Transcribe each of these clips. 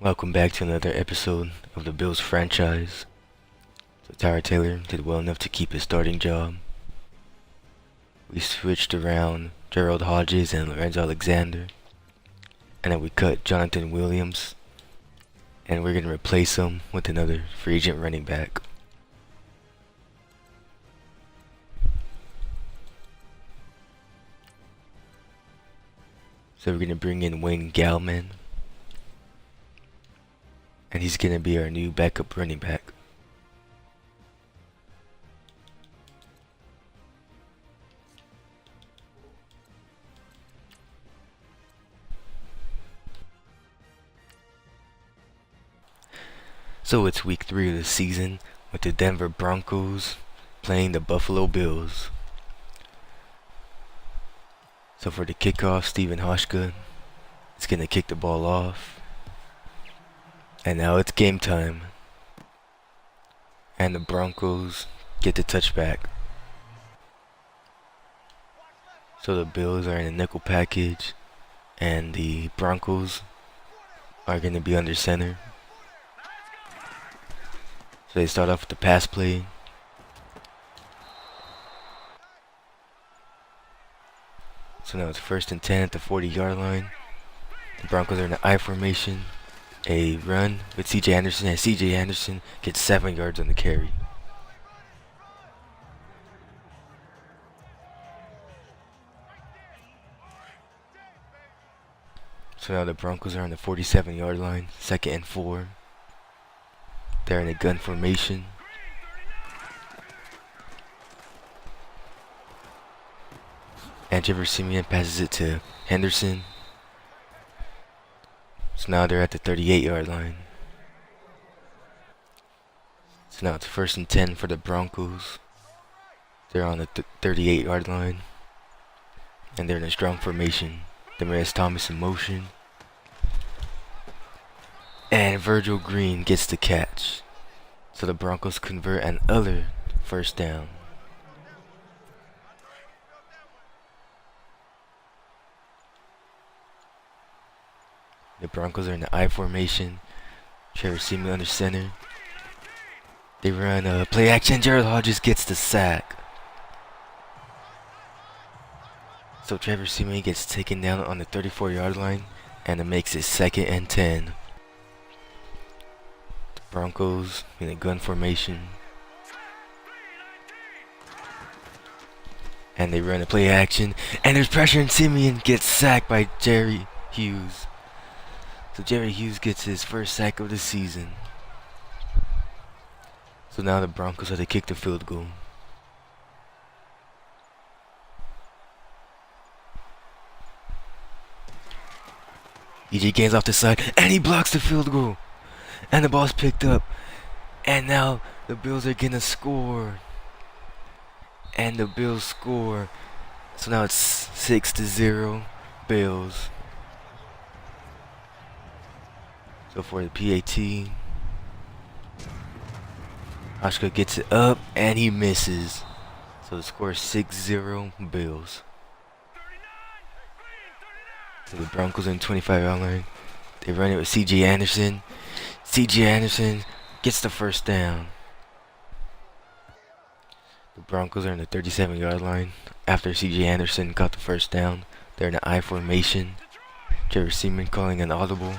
Welcome back to another episode of the Bills franchise. So Tyrod Taylor did well enough to keep his starting job. We switched around Gerald Hodges and Lorenzo Alexander. And then we cut Jonathan Williams. And we're going to replace him with another free agent running back. So we're going to bring in Wayne Gallman. And he's going to be our new backup running back. So it's week 3 of the season with the Denver Broncos playing the Buffalo Bills. So for the kickoff, Steven Hauschka is going to kick the ball off. And now it's game time. And the Broncos get the touchback. So the Bills are in a nickel package. And the Broncos are going to be under center. So they start off with the pass play. So now it's 1st and 10 at the 40-yard line. The Broncos are in the I formation. A run with C.J. Anderson, and C.J. Anderson gets 7 yards on the carry. So now the Broncos are on the 47-yard line, 2nd and 4. They're in a gun formation. And Trevor Siemian passes it to Henderson. So now they're at the 38-yard line. So now it's 1st and 10 for the Broncos. They're on the 38-yard line. And they're in a strong formation. Demaryius Thomas in motion. And Virgil Green gets the catch. So the Broncos convert another 1st down. The Broncos are in the I formation. Trevor Siemian under center. They run a play action. Gerald Hodges gets the sack. So Trevor Siemian gets taken down on the 34-yard line. And it makes it 2nd and 10. The Broncos in a gun formation. And they run a play action. And there's pressure and Siemian gets sacked by Jerry Hughes. So Jerry Hughes gets his first sack of the season. So now the Broncos have to kick the field goal. EJ gains off the side and he blocks the field goal. And the ball's picked up. And now the Bills are gonna score. And the Bills score. So now it's 6-0 Bills. So for the PAT, Hauschka gets it up and he misses. So the score is 6-0 Bills. So the Broncos in 25-yard line. They run it with C.J. Anderson. C.J. Anderson gets the 1st down. The Broncos are in the 37-yard line. After C.J. Anderson got the 1st down, they're in the I formation. Trevor Siemian calling an audible.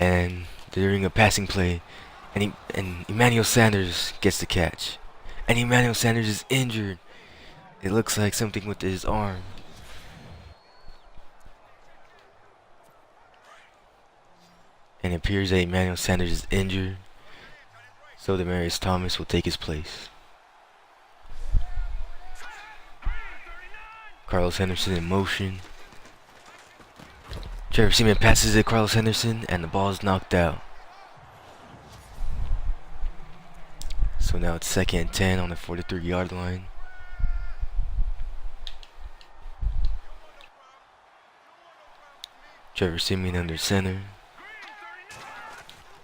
And they're doing a passing play. And Emmanuel Sanders gets the catch. And Emmanuel Sanders is injured. It looks like something with his arm. And it appears that Emmanuel Sanders is injured. So Demaryius Thomas will take his place. Carlos Henderson in motion. Trevor Siemian passes it to Carlos Henderson and the ball is knocked out. So now it's 2nd and 10 on the 43-yard line. Trevor Siemian under center.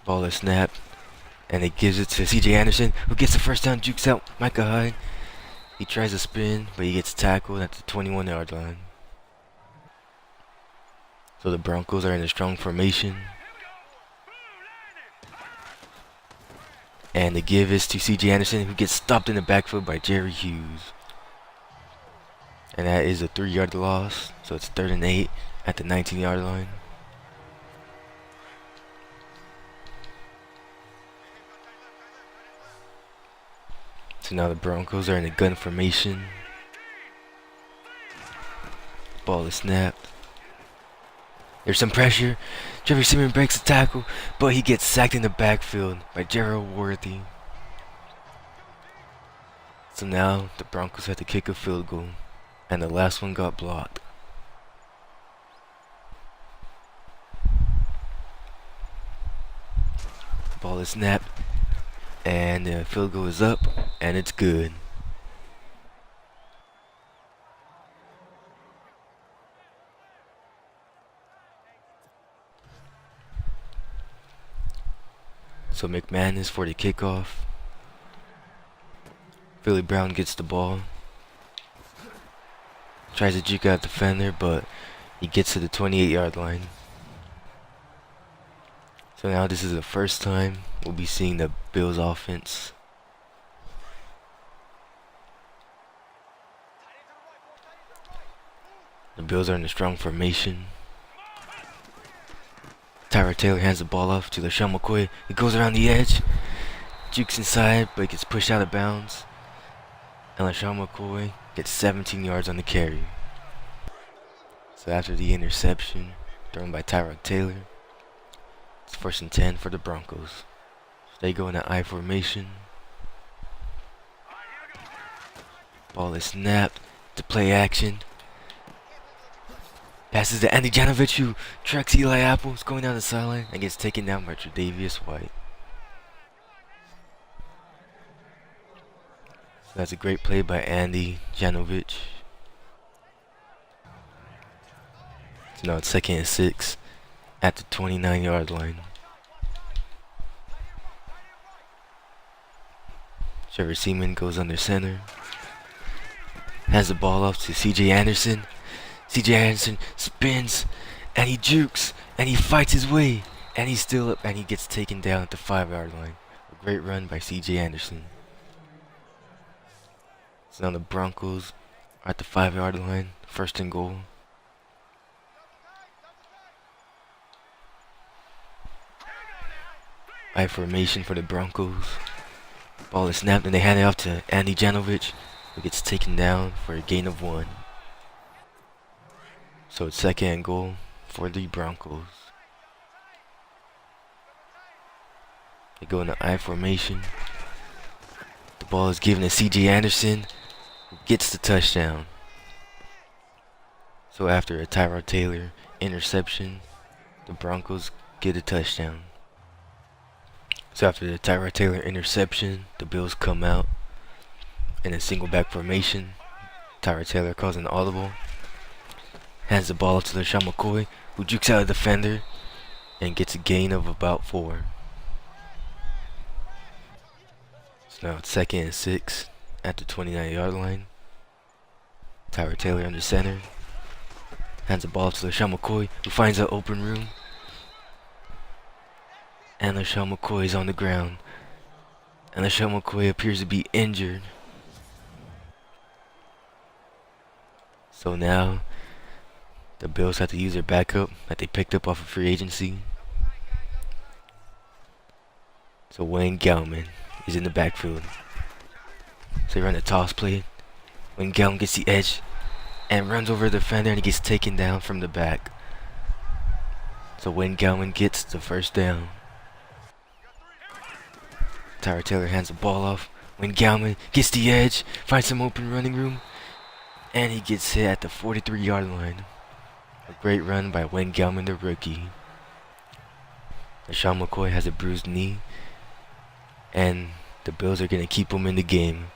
Ball is snapped. And it gives it to C.J. Anderson, who gets the 1st down, jukes out Micah Hyde. He tries to spin, but he gets tackled at the 21-yard line. So the Broncos are in a strong formation. And the give is to C.J. Anderson, who gets stopped in the backfield by Jerry Hughes. And that is a 3-yard loss. So it's 3rd and 8 at the 19-yard line. So now the Broncos are in a gun formation. Ball is snapped. There's some pressure. Trevor Siemian breaks the tackle, but he gets sacked in the backfield by Gerald Worthy. So now the Broncos have to kick a field goal, and the last one got blocked. Ball is snapped, and the field goal is up, and it's good. So McMahon is for the kickoff. Philly Brown gets the ball. Tries to juke out the defender, but he gets to the 28-yard line. So now this is the first time we'll be seeing the Bills offense. The Bills are in a strong formation. Tyrod Taylor hands the ball off to LaShawn McCoy. He goes around the edge, jukes inside, but gets pushed out of bounds. And LaShawn McCoy gets 17 yards on the carry. So after the interception thrown by Tyrod Taylor, it's 1st and 10 for the Broncos. So they go in an I formation. Ball is snapped to play action. Passes to Andy Janovich, who tracks Eli Apple. Is going down the sideline and gets taken down by Tre'Davious White. So that's a great play by Andy Janovich. So now it's 2nd and 6 at the 29-yard line. Trevor Siemian goes under center. Has the ball off to C.J. Anderson. C.J. Anderson spins, and he jukes, and he fights his way, and he's still up, and he gets taken down at the 5-yard line. A great run by C.J. Anderson. So now the Broncos are at the 5-yard line, 1st and goal. I formation for the Broncos. Ball is snapped, and they hand it off to Andy Janovich, who gets taken down for a gain of 1. So it's 2nd and goal for the Broncos. They go in the I formation. The ball is given to C.J. Anderson, who gets the touchdown. So after a Tyrod Taylor interception, the Broncos get a touchdown. So after the Tyrod Taylor interception, the Bills come out in a single back formation. Tyrod Taylor calls an audible. Hands the ball to LaShawn McCoy, who jukes out a defender and gets a gain of about 4. So now it's 2nd and 6 at the 29-yard line. Tyrod Taylor under center. Hands the ball to LaShawn McCoy, who finds an open room. And LaShawn McCoy is on the ground. And LaShawn McCoy appears to be injured. So now the Bills have to use their backup that they picked up off of free agency. So Wayne Gellman is in the backfield. So they run a toss play. Wayne Gellman gets the edge and runs over the defender, and he gets taken down from the back. So Wayne Gellman gets the 1st down. Tyrod Taylor hands the ball off. Wayne Gellman gets the edge, finds some open running room, and he gets hit at the 43-yard line. A great run by Wayne Gellman, the rookie. LaShawn McCoy has a bruised knee, and the Bills are going to keep him in the game.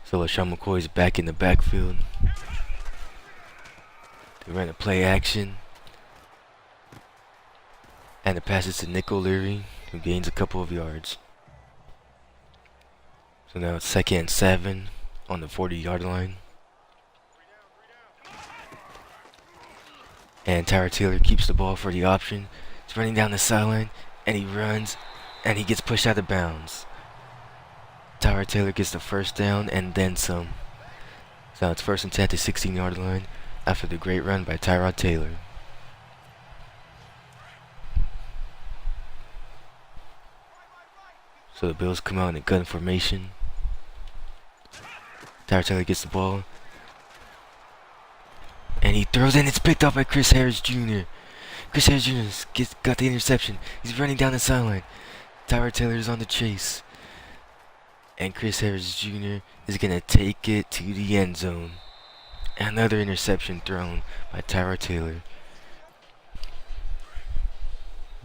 So LaShawn McCoy is back in the backfield. They run a play action. And the pass is to Nick O'Leary, who gains a couple of yards. So now it's 2nd and 7 on the 40-yard line. And Tyra Taylor keeps the ball for the option. He's running down the sideline, and he runs, and he gets pushed out of bounds. Tyra Taylor gets the first down and then some. So now it's 1st and 10 at the 16-yard line after the great run by Tyrod Taylor. So the Bills come out in a gun formation. Tyra Taylor gets the ball. And he throws and it's picked up by Chris Harris Jr. Chris Harris Jr. got the interception. He's running down the sideline. Tyra Taylor is on the chase. And Chris Harris Jr. is going to take it to the end zone. Another interception thrown by Tyra Taylor.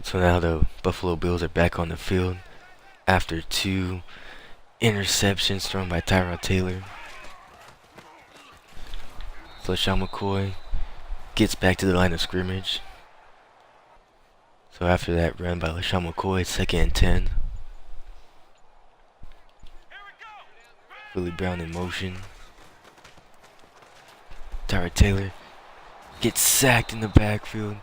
So now the Buffalo Bills are back on the field after 2 interceptions thrown by Tyra Taylor. So LaShawn McCoy gets back to the line of scrimmage. So after that run by LaShawn McCoy, 2nd and 10. Willie Brown in motion. Tyra Taylor gets sacked in the backfield.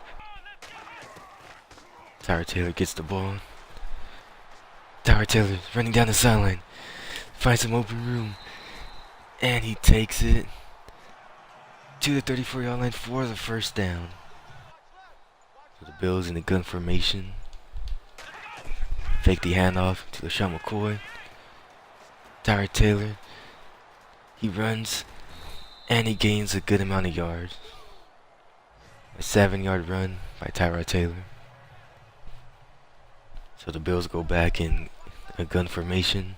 Tyra Taylor gets the ball. Tyra Taylor running down the sideline. Finds some open room. And he takes it to the 34-yard line for the first down. So the Bills in the gun formation. Fake the handoff to LaShawn McCoy. Tyra Taylor. He runs and he gains a good amount of yards. A 7-yard run by Tyra Taylor. So the Bills go back in a gun formation.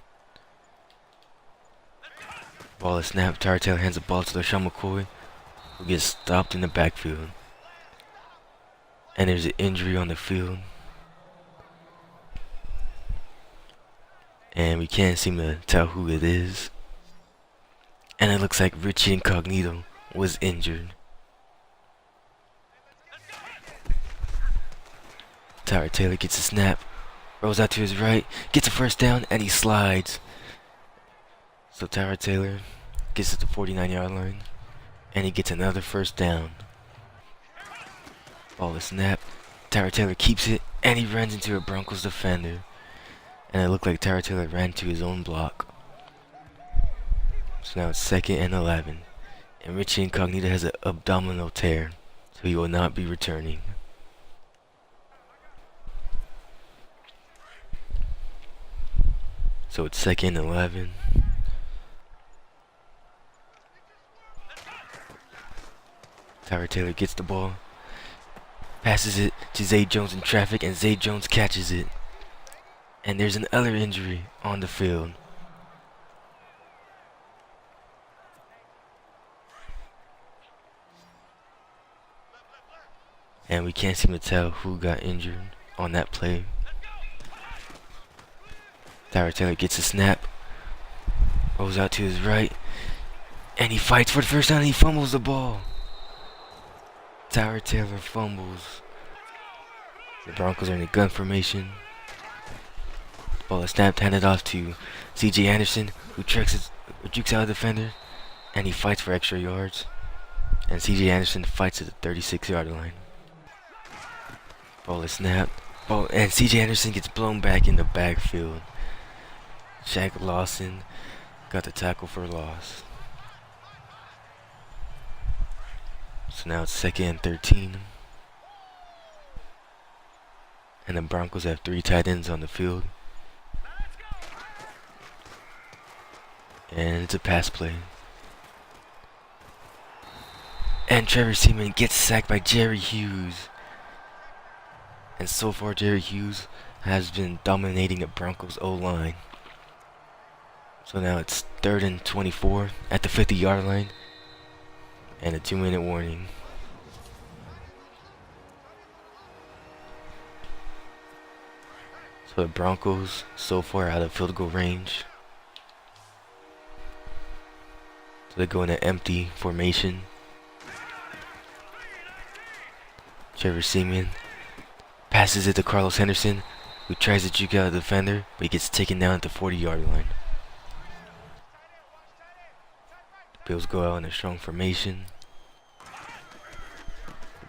Ball is snapped. Tyra Taylor hands the ball to LaShawn McCoy, who gets stopped in the backfield. And there's an injury on the field. And we can't seem to tell who it is. And it looks like Richie Incognito was injured. Tyra Taylor gets a snap, rolls out to his right, gets a first down, and he slides. So Tyra Taylor gets to the 49-yard line, and he gets another first down. Ball is snapped. Tyra Taylor keeps it, and he runs into a Broncos defender. And it looked like Tyra Taylor ran to his own block. So now it's 2nd and 11. And Richie Incognito has an abdominal tear, so he will not be returning. So it's 2nd and 11. Tyra Taylor gets the ball, passes it to Zay Jones in traffic, and Zay Jones catches it. And there's another injury on the field. And we can't seem to tell who got injured on that play. Tyra Taylor gets a snap, rolls out to his right, and he fights for the first down and he fumbles the ball. Tyra Taylor fumbles. The Broncos are in a gun formation. Ball is snapped, handed off to C.J. Anderson, who jukes out a defender, and he fights for extra yards. And C.J. Anderson fights at the 36-yard line. Ball is snapped. And C.J. Anderson gets blown back in the backfield. Shaq Lawson got the tackle for loss. So now it's 2nd and 13. And the Broncos have 3 tight ends on the field. And it's a pass play. And Trevor Seaman gets sacked by Jerry Hughes. And so far Jerry Hughes has been dominating the Broncos O-line. So now it's 3rd and 24 at the 50-yard line. And a 2-minute warning. So the Broncos so far out of field goal range. So they go in an empty formation. Trevor Seaman passes it to Carlos Henderson, who tries to juke out a defender, but he gets taken down at the 40-yard line. The Bills go out in a strong formation.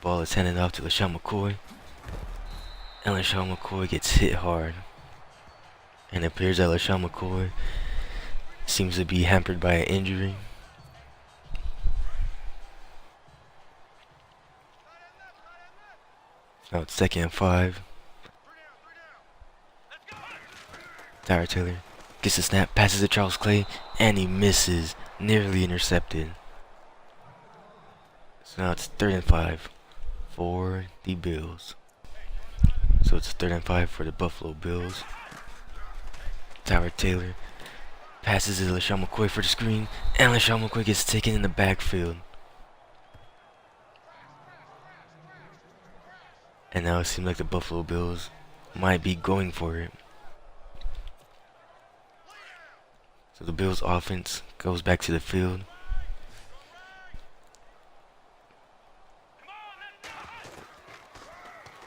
Ball is handed off to LaShawn McCoy. And LaShawn McCoy gets hit hard. And it appears that LaShawn McCoy seems to be hampered by an injury. Now it's 2nd and 5. Tyra Taylor gets the snap, passes to Charles Clay, and he misses. Nearly intercepted. So now it's 3rd and 5 for the Bills. So it's 3rd and 5 for the Buffalo Bills. Tyra Taylor passes to LaShawn McCoy for the screen, and LaShawn McCoy gets taken in the backfield. And now it seems like the Buffalo Bills might be going for it. So the Bills offense goes back to the field.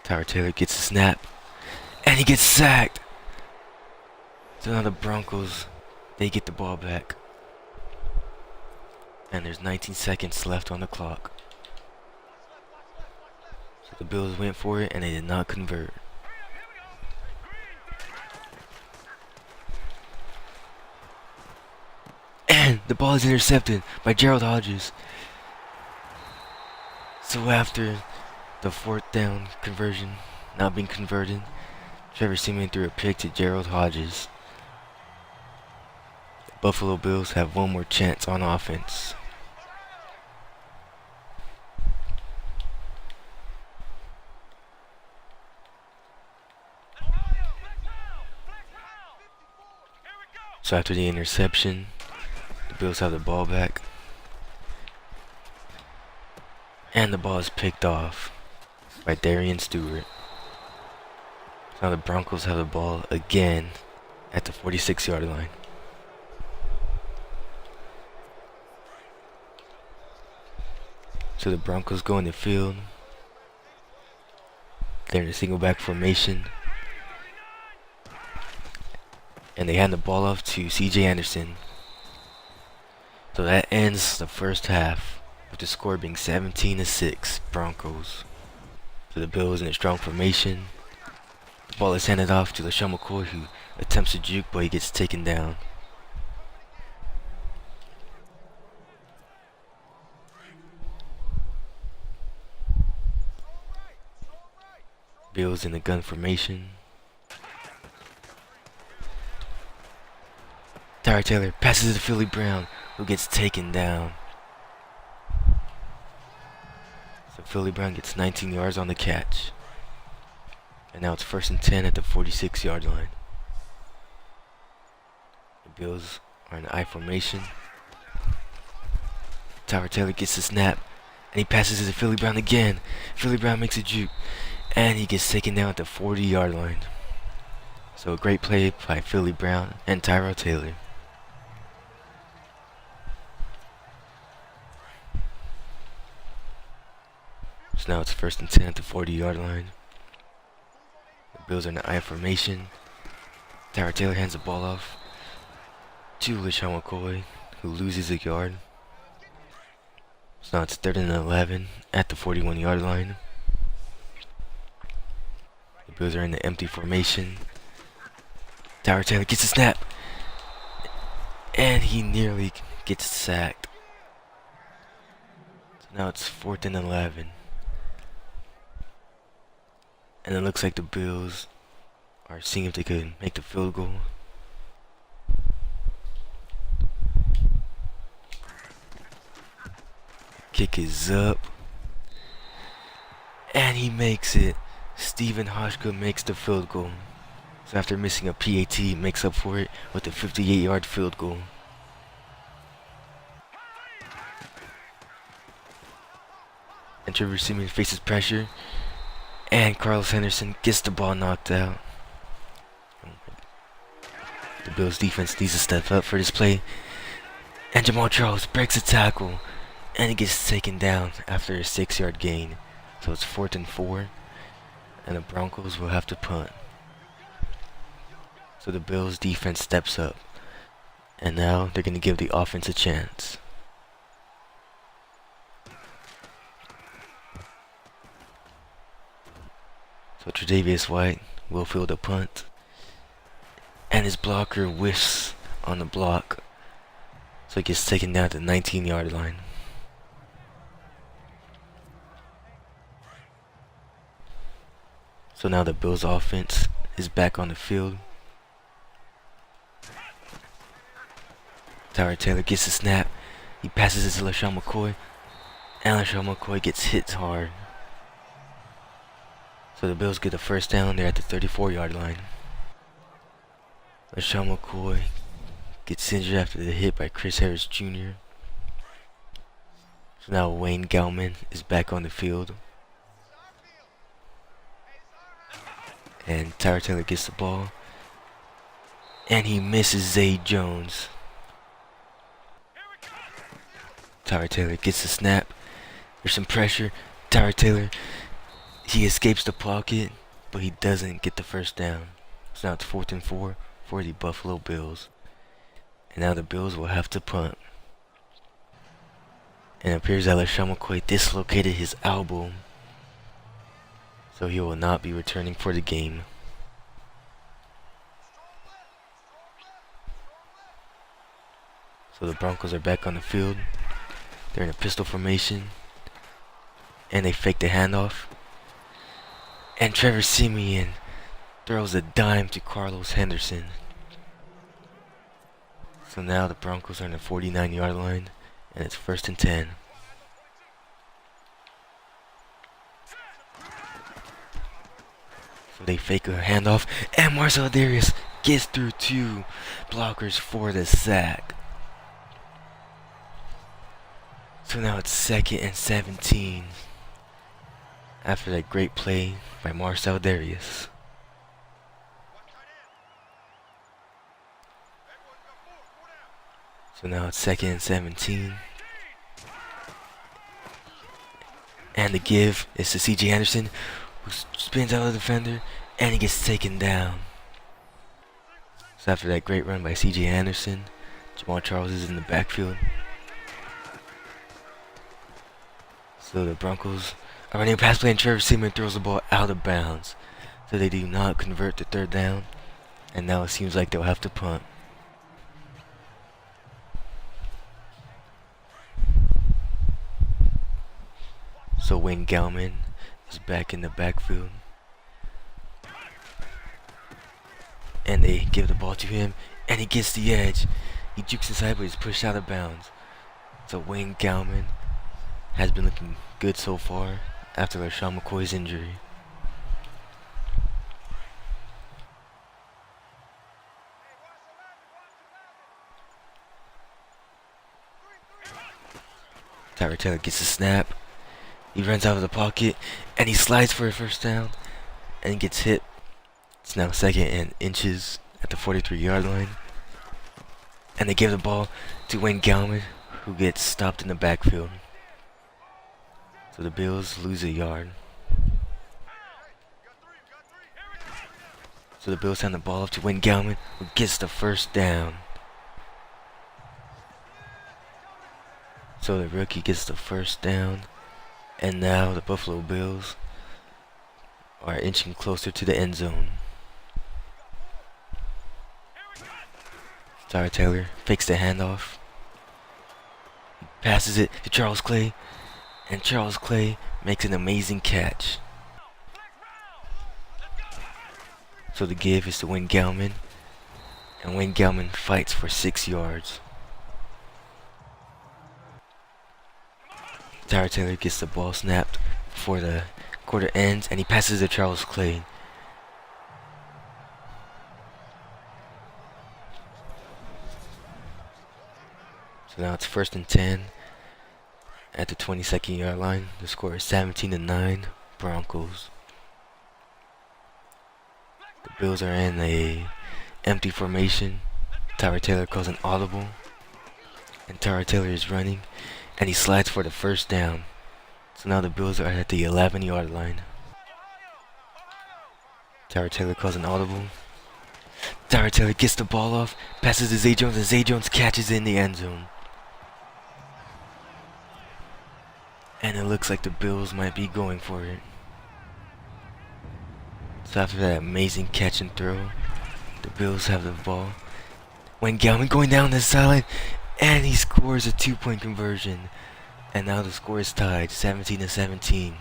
Tyra Taylor gets a snap, and he gets sacked. So now the Broncos, they get the ball back. And there's 19 seconds left on the clock. So the Bills went for it, and they did not convert. And the ball is intercepted by Gerald Hodges. So after the 4th down conversion not being converted, Trevor Siemian threw a pick to Gerald Hodges. The Buffalo Bills have one more chance on offense. So after the interception, the Bills have the ball back. And the ball is picked off by Darian Stewart. Now the Broncos have the ball again at the 46-yard line. So the Broncos go in the field. They're in a single back formation. And they hand the ball off to CJ Anderson. So that ends the first half, with the score being 17-6 Broncos. So the Bills in a strong formation. The ball is handed off to LaShawn McCoy, who attempts to juke, but he gets taken down. Bills in the gun formation. Tyra Taylor passes to Philly Brown, who gets taken down. So Philly Brown gets 19 yards on the catch. And now it's 1st and 10 at the 46-yard line. The Bills are in I formation. Tyra Taylor gets the snap, and he passes it to Philly Brown again. Philly Brown makes a juke, and he gets taken down at the 40-yard line. So a great play by Philly Brown and Tyra Taylor. So now it's 1st and 10 at the 40-yard line. The Bills are in the I formation. Tyra Taylor hands the ball off to LaShawn McCoy, who loses a yard. So now it's 3rd and 11 at the 41-yard line. The Bills are in the empty formation. Tyra Taylor gets a snap, and he nearly gets sacked. So now it's 4th and 11. And it looks like the Bills are seeing if they could make the field goal. Kick is up. And he makes it. Steven Hoshka makes the field goal. So after missing a PAT, he makes up for it with a 58-yard field goal. And Trevor Siemian faces pressure. And Carlos Henderson gets the ball knocked out. The Bills defense needs to step up for this play. And Jamal Charles breaks a tackle. And he gets taken down after a 6-yard gain. So it's 4th and 4. And the Broncos will have to punt. So the Bills defense steps up. And now they're going to give the offense a chance. So Tre'Davious White will field a punt. And his blocker whiffs on the block. So he gets taken down to the 19-yard line. So now the Bills offense is back on the field. Tyrod Taylor gets the snap. He passes it to LaShawn McCoy. And LaShawn McCoy gets hit hard. So the Bills get the first down. They're at the 34-yard line. LaShawn McCoy gets injured after the hit by Chris Harris Jr. So now Wayne Gallman is back on the field. And Tyrod Taylor gets the ball. And he misses Zay Jones. Tyrod Taylor gets the snap. There's some pressure. Tyrod Taylor, he escapes the pocket, but he doesn't get the first down. So now it's 4th and 4 for the Buffalo Bills. And now the Bills will have to punt. And it appears that LaShawn McCoy dislocated his elbow, so he will not be returning for the game. So the Broncos are back on the field. They're in a pistol formation. And they fake the handoff. And Trevor Siemian throws a dime to Carlos Henderson. So now the Broncos are on the 49-yard line. And it's 1st and 10. So they fake a handoff. And Marcel Darius gets through 2 blockers for the sack. So now it's 2nd and 17. After that great play by Marcel Darius. So now it's 2nd and 17. And the give is to C.J. Anderson, who spins out of the defender, and he gets taken down. So after that great run by C.J. Anderson, Jamal Charles is in the backfield. So the Broncos are running a pass play, and Trevor Siemian throws the ball out of bounds. So they do not convert the 3rd down, and now it seems like they'll have to punt. So Wayne Gallman is back in the backfield. And they give the ball to him, and he gets the edge. He jukes inside, but he's pushed out of bounds. So Wayne Gallman has been looking good so far after LaShawn McCoy's injury. Tyrod Taylor gets the snap. He runs out of the pocket, and he slides for a first down, and he gets hit. It's now 2nd and inches at the 43-yard line. And they give the ball to Wayne Gallman, who gets stopped in the backfield. So the Bills lose a yard. So the Bills hand the ball off to Wayne Gallman, who gets the first down. So the rookie gets the first down. And now the Buffalo Bills are inching closer to the end zone. Tyrod Taylor fakes the handoff. He passes it to Charles Clay. And Charles Clay makes an amazing catch. So the give is to Wayne Gallman. And Wayne Gallman fights for 6 yards. Tyrod Taylor gets the ball snapped before the quarter ends, and he passes to Charles Clay. So now it's 1st and 10 at the 22nd-yard line. The score is 17-9 Broncos. The Bills are in a empty formation. Tyrod Taylor calls an audible, and Tyrod Taylor is running, and he slides for the first down. So now the Bills are at the 11-yard line. Tyrod Taylor calls an audible. Tyrod Taylor gets the ball off, passes to Zay Jones, and Zay Jones catches in the end zone. And it looks like the Bills might be going for it. So after that amazing catch and throw, the Bills have the ball. When Gallman going down the sideline, and he scores a 2-point conversion. And now the score is tied, 17-17.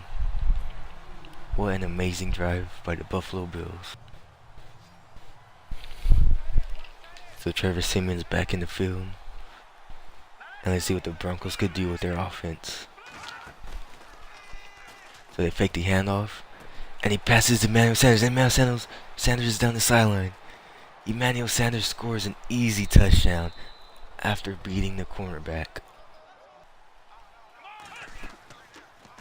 What an amazing drive by the Buffalo Bills. So Trevor Siemian's back in the field. And let's see what the Broncos could do with their offense. So they fake the handoff. And he passes to Emmanuel Sanders. Sanders is down the sideline. Emmanuel Sanders scores an easy touchdown after beating the cornerback.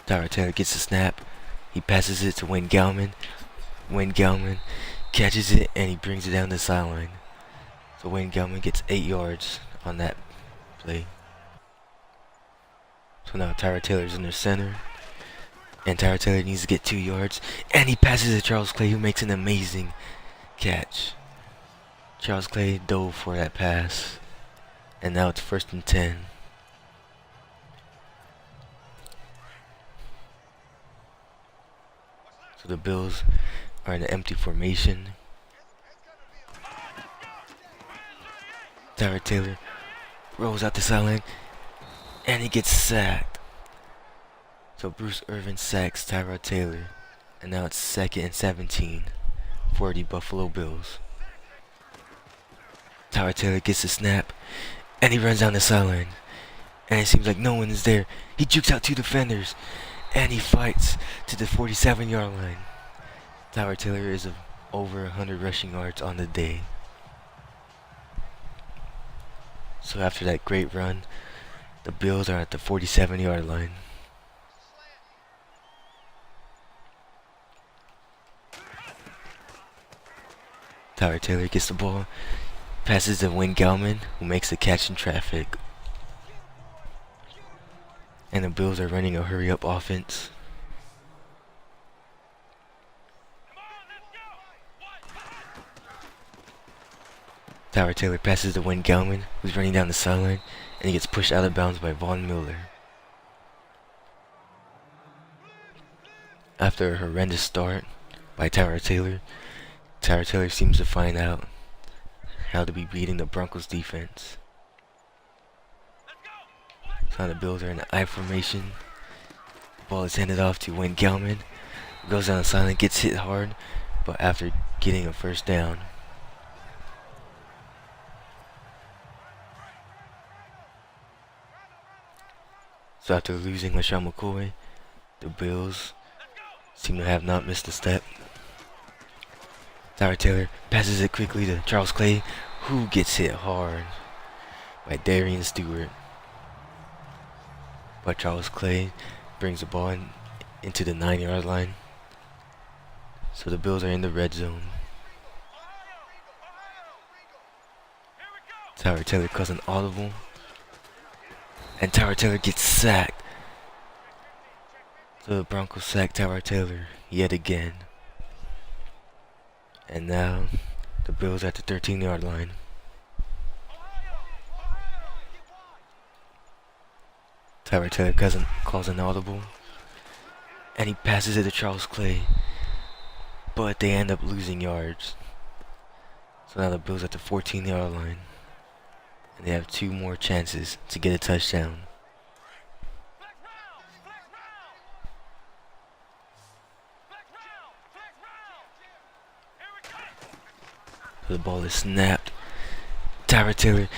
Tyler Taylor gets the snap. He passes it to Wayne Gallman. Wayne Gallman catches it and he brings it down the sideline. So Wayne Gallman gets 8 yards on that play. So now Tyler Taylor's in the center. And Tyler Taylor needs to get 2 yards. And he passes to Charles Clay, who makes an amazing catch. Charles Clay dove for that pass. And now it's 1st and 10. So the Bills are in an empty formation. Tyler Taylor rolls out the sideline. And he gets sacked. So Bruce Irvin sacks Tyrod Taylor. And now it's 2nd and 17 for the Buffalo Bills. Tyrod Taylor gets the snap. And he runs down the sideline. And it seems like no one is there. He jukes out 2 defenders. And he fights to the 47-yard line. Tyrod Taylor is over 100 rushing yards on the day. So after that great run, the Bills are at the 47-yard line. Tyler Taylor gets the ball, passes to Wayne Gallman, who makes the catch in traffic. And the Bills are running a hurry-up offense. Tyler Taylor passes to Wayne Gallman, who's running down the sideline, and he gets pushed out of bounds by Von Miller. After a horrendous start by Tyler Taylor seems to find out how to be beating the Broncos defense. So now the Bills are in the I formation. The ball is handed off to Wayne Gallman. Goes down the sideline, gets hit hard, but after getting a 1st down. So after losing LaShawn McCoy, the Bills seem to have not missed a step. Tyler Taylor passes it quickly to Charles Clay, who gets hit hard by Darian Stewart. But Charles Clay brings the ball into the 9-yard line. So the Bills are in the red zone. Tyler Taylor calls an audible. And Tyler Taylor gets sacked. So the Broncos sack Tyler Taylor yet again. And now the Bills at the 13-yard line. Tyler Taylor calls an audible. And he passes it to Charles Clay. But they end up losing yards. So now the Bills at the 14-yard line. And they have 2 more chances to get a touchdown. So the ball is snapped. Tyler Taylor,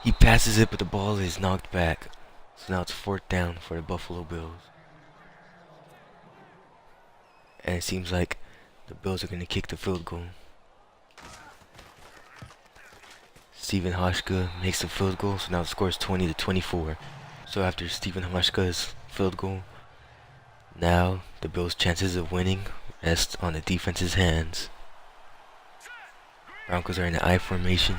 he passes it, but the ball is knocked back. So now it's 4th down for the Buffalo Bills. And it seems like the Bills are going to kick the field goal. Stephen Hoshka makes the field goal, so now the score is 20-24. So after Stephen Hoshka's field goal, now the Bills' chances of winning rest on the defense's hands. Broncos are in the I formation.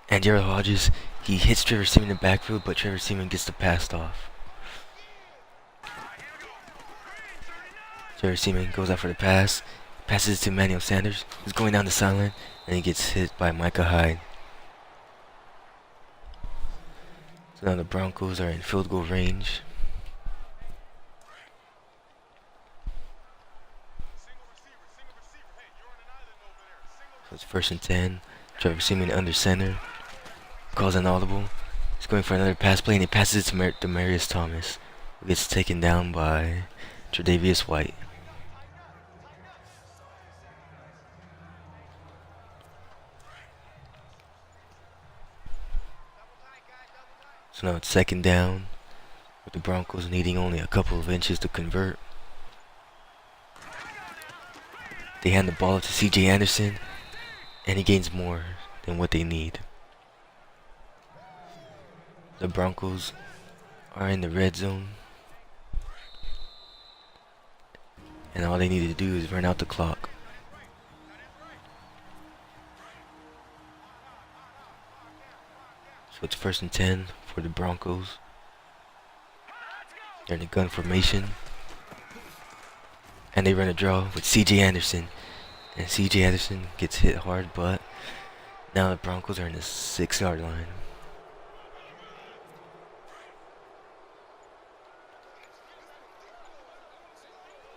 And Gerald Hodges, he hits Trevor Siemian in the backfield, but Trevor Siemian gets the pass off. Trevor Siemian goes out for the pass. Passes to Emmanuel Sanders, who's going down the sideline, and he gets hit by Micah Hyde. So now the Broncos are in field goal range. So it's 1st and 10. Trevor Seaman under center. Calls an audible. He's going for another pass play and he passes it to Demarius Thomas, who gets taken down by Tre'Davious White. So now it's 2nd down, with the Broncos needing only a couple of inches to convert. They hand the ball to C.J. Anderson, and he gains more than what they need. The Broncos are in the red zone, and all they need to do is run out the clock. So it's 1st and 10 for the Broncos. They're in a gun formation, and they run a draw with C.J. Anderson, and C.J. Anderson gets hit hard, but now the Broncos are in the 6-yard line.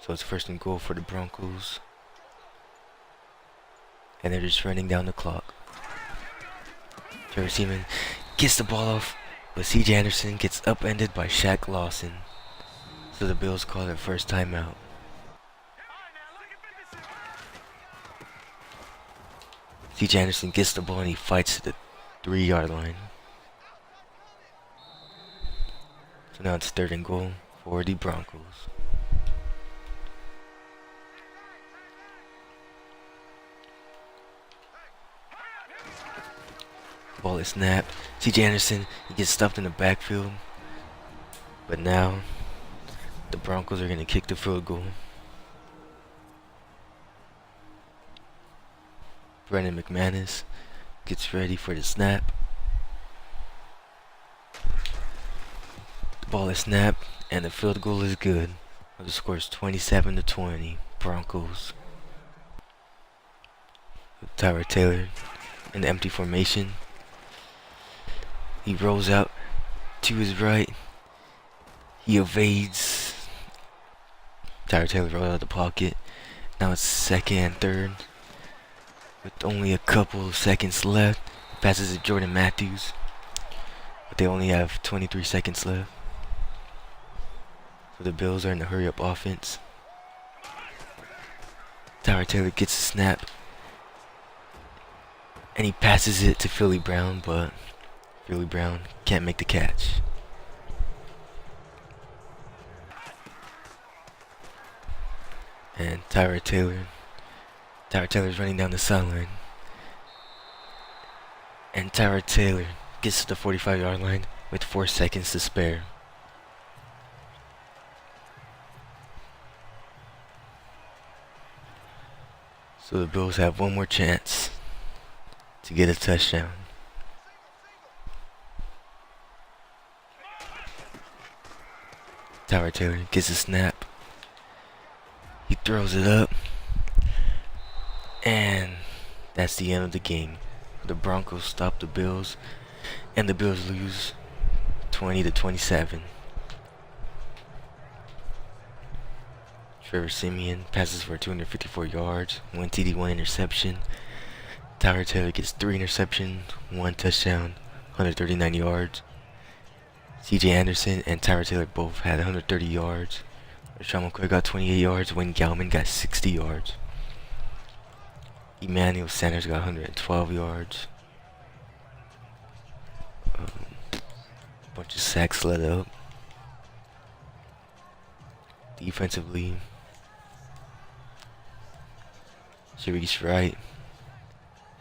So it's 1st-and-goal for the Broncos, and they're just running down the clock. Trevor Seaman gets the ball off, but C.J. Anderson gets upended by Shaq Lawson. So the Bills call their first timeout. C.J. Anderson gets the ball and he fights to the 3-yard line. So now it's 3rd-and-goal for the Broncos. Ball is snapped. C.J. Anderson, he gets stuffed in the backfield. But now, the Broncos are going to kick the field goal. Brendan McManus gets ready for the snap. The ball is snapped, and the field goal is good. The score is 27-20, Broncos. Tyrod Taylor in the empty formation. He rolls out to his right. He evades. Tyrod Taylor rolled out of the pocket. Now it's 2nd and 3rd. With only a couple of seconds left. He passes to Jordan Matthews. But they only have 23 seconds left. So the Bills are in the hurry-up offense. Tyrod Taylor gets a snap. And he passes it to Philly Brown, but Philly Brown can't make the catch. And Tyrod Taylor's running down the sideline. And Tyrod Taylor gets to the 45-yard line with 4 seconds to spare. So the Bills have one more chance to get a touchdown. Tyrod Taylor gets a snap. He throws it up. And that's the end of the game. The Broncos stop the Bills, and the Bills lose 20-27. Trevor Siemian passes for 254 yards, 1 TD, 1 interception. Tyrod Taylor gets 3 interceptions, 1 touchdown, 139 yards. C.J. Anderson and Tyrod Taylor both had 130 yards. Rashawn McCoy got 28 yards. Wayne Gallman got 60 yards. Emmanuel Sanders got 112 yards. Bunch of sacks led up. Defensively, Sharice Wright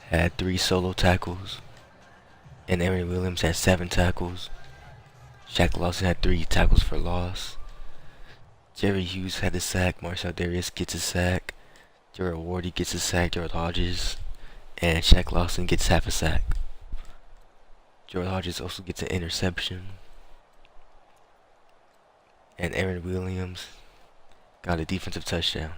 had 3 solo tackles, and Aaron Williams had 7 tackles. Shaq Lawson had 3 tackles for loss. Jerry Hughes had a sack. Marcel Darius gets a sack. Gerald Wardy gets a sack. Gerald Hodges. And Shaq Lawson gets half a sack. Gerald Hodges also gets an interception. And Aaron Williams got a defensive touchdown.